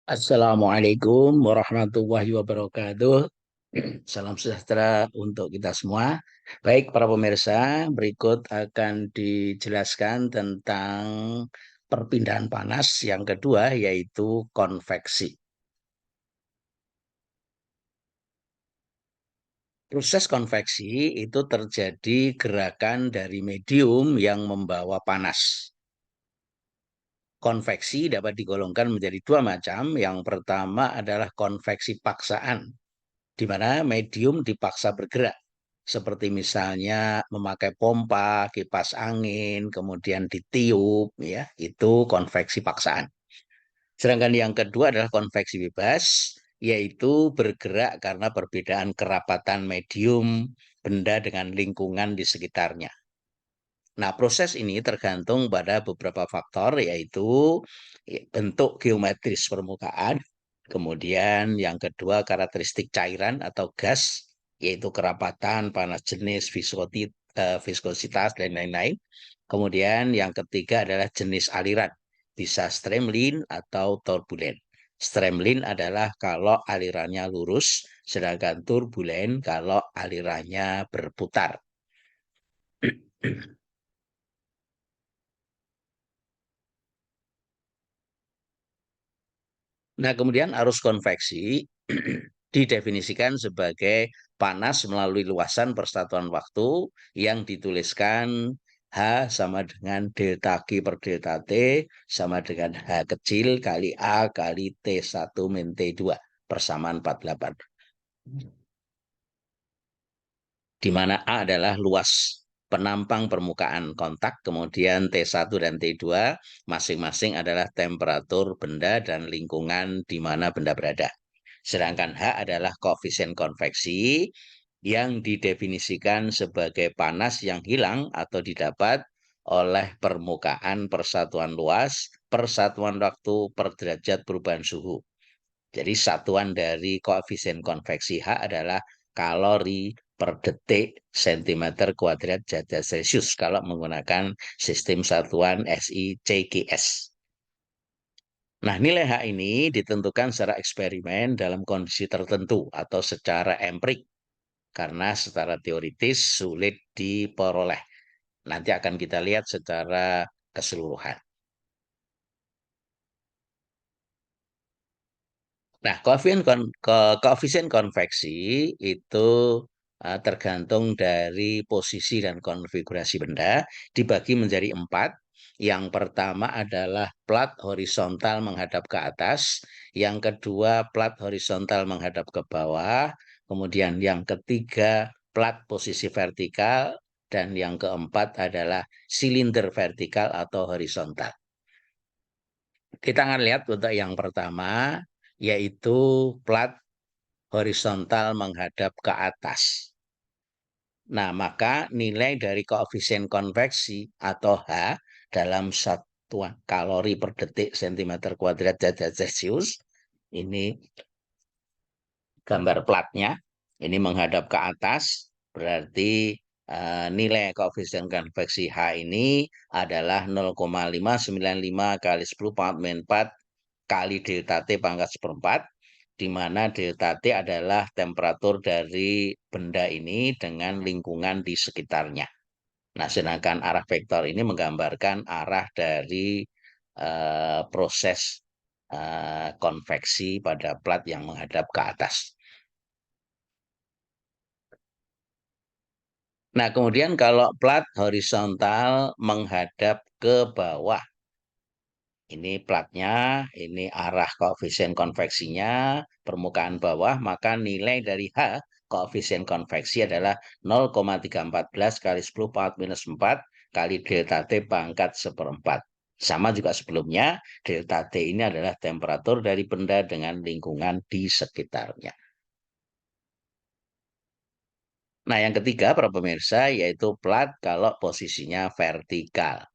Assalamualaikum warahmatullahi wabarakatuh. Salam sejahtera untuk kita semua. Baik, para pemirsa, berikut akan dijelaskan tentang perpindahan panas yang kedua, yaitu konveksi. Proses konveksi itu terjadi gerakan dari medium yang membawa panas. Konveksi dapat digolongkan menjadi dua macam. Yang pertama adalah konveksi paksaan, di mana medium dipaksa bergerak, seperti misalnya memakai pompa, kipas angin, kemudian ditiup, ya, itu konveksi paksaan. Sedangkan yang kedua adalah konveksi bebas, yaitu bergerak karena perbedaan kerapatan medium benda dengan lingkungan di sekitarnya. Nah, proses ini tergantung pada beberapa faktor, yaitu bentuk geometris permukaan, kemudian yang kedua karakteristik cairan atau gas, yaitu kerapatan, panas jenis, viskositas, dan lain-lain. Kemudian yang ketiga adalah jenis aliran, bisa streamline atau turbulen. Streamline adalah kalau alirannya lurus, sedangkan turbulen kalau alirannya berputar. Nah, kemudian arus konveksi didefinisikan sebagai panas melalui luasan persatuan waktu yang dituliskan H sama dengan delta Q per delta T sama dengan H kecil kali A kali T1 min T2 persamaan 48. Di mana A adalah luas penampang permukaan kontak, kemudian T1 dan T2 masing-masing adalah temperatur benda dan lingkungan di mana benda berada. Sedangkan H adalah koefisien konveksi yang didefinisikan sebagai panas yang hilang atau didapat oleh permukaan persatuan luas, persatuan waktu per derajat perubahan suhu. Jadi satuan dari koefisien konveksi H adalah kalori per detik sentimeter kuadrat derajat Celcius kalau menggunakan sistem satuan SI CGS. Nah, nilai H ini ditentukan secara eksperimen dalam kondisi tertentu atau secara empirik karena secara teoritis sulit diperoleh. Nanti akan kita lihat secara keseluruhan. Nah, koefisien konveksi itu tergantung dari posisi dan konfigurasi benda, dibagi menjadi 4. Yang pertama adalah plat horizontal menghadap ke atas, yang kedua plat horizontal menghadap ke bawah, kemudian yang ketiga plat posisi vertikal, dan yang keempat adalah silinder vertikal atau horizontal. Kita akan lihat untuk yang pertama, yaitu plat horizontal menghadap ke atas. Nah, maka nilai dari koefisien konveksi atau H dalam satuan kalori per detik sentimeter kuadrat derajat Celcius, ini gambar platnya, ini menghadap ke atas, berarti nilai koefisien konveksi H ini adalah 0,595 kali 10 pangkat 4 kali delta T pangkat 1/4, di mana delta T adalah temperatur dari benda ini dengan lingkungan di sekitarnya. Nah, sedangkan arah vektor ini menggambarkan arah dari proses konveksi pada plat yang menghadap ke atas. Nah, kemudian kalau plat horizontal menghadap ke bawah, ini platnya, ini arah koefisien konveksinya, permukaan bawah, maka nilai dari H, koefisien konveksi adalah 0,314 kali 10 pangkat minus 4 kali delta T pangkat 1/4. Sama juga sebelumnya, delta T ini adalah temperatur dari benda dengan lingkungan di sekitarnya. Nah, yang ketiga, para pemirsa, yaitu plat kalau posisinya vertikal.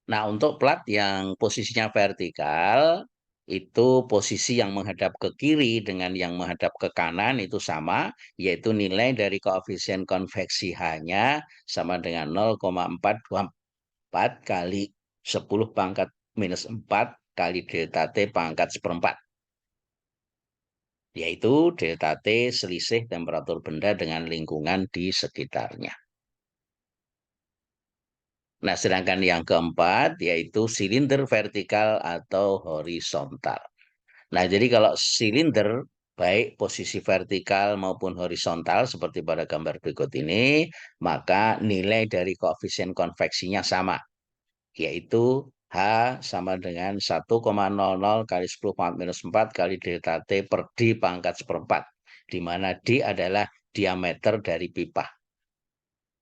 Nah, untuk plat yang posisinya vertikal, itu posisi yang menghadap ke kiri dengan yang menghadap ke kanan itu sama, yaitu nilai dari koefisien konveksi H-nya sama dengan 0,424 kali 10 pangkat minus 4 kali delta T pangkat seperempat. Yaitu delta T selisih temperatur benda dengan lingkungan di sekitarnya. Nah, sedangkan yang keempat yaitu silinder vertikal atau horizontal. Nah, jadi kalau silinder baik posisi vertikal maupun horizontal seperti pada gambar berikut ini, maka nilai dari koefisien konveksinya sama, yaitu H sama dengan 1,00 kali 10 pangkat minus 4 kali delta T per D pangkat seperempat, di mana D adalah diameter dari pipa.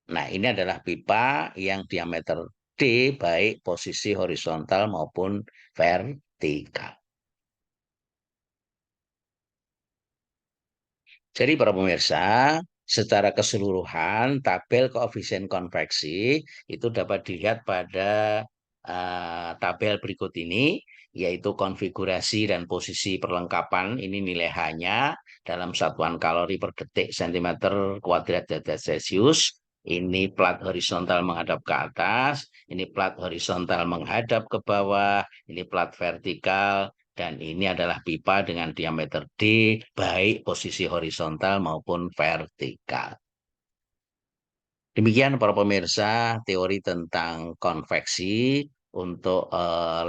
Nah, ini adalah pipa yang diameter D baik posisi horizontal maupun vertikal. Jadi para pemirsa, secara keseluruhan tabel koefisien konveksi itu dapat dilihat pada tabel berikut ini, yaitu konfigurasi dan posisi perlengkapan. Ini nilai H-nya dalam satuan kalori per detik cm kuadrat derajat Celcius. Ini plat horizontal menghadap ke atas, ini plat horizontal menghadap ke bawah, ini plat vertikal, dan ini adalah pipa dengan diameter D, baik posisi horizontal maupun vertikal. Demikian para pemirsa teori tentang konveksi. Untuk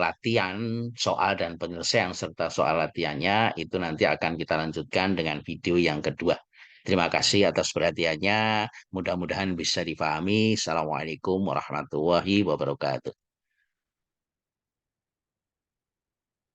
latihan soal dan penyelesaian serta soal latihannya itu nanti akan kita lanjutkan dengan video yang kedua. Terima kasih atas perhatiannya. Mudah-mudahan bisa difahami. Assalamualaikum warahmatullahi wabarakatuh.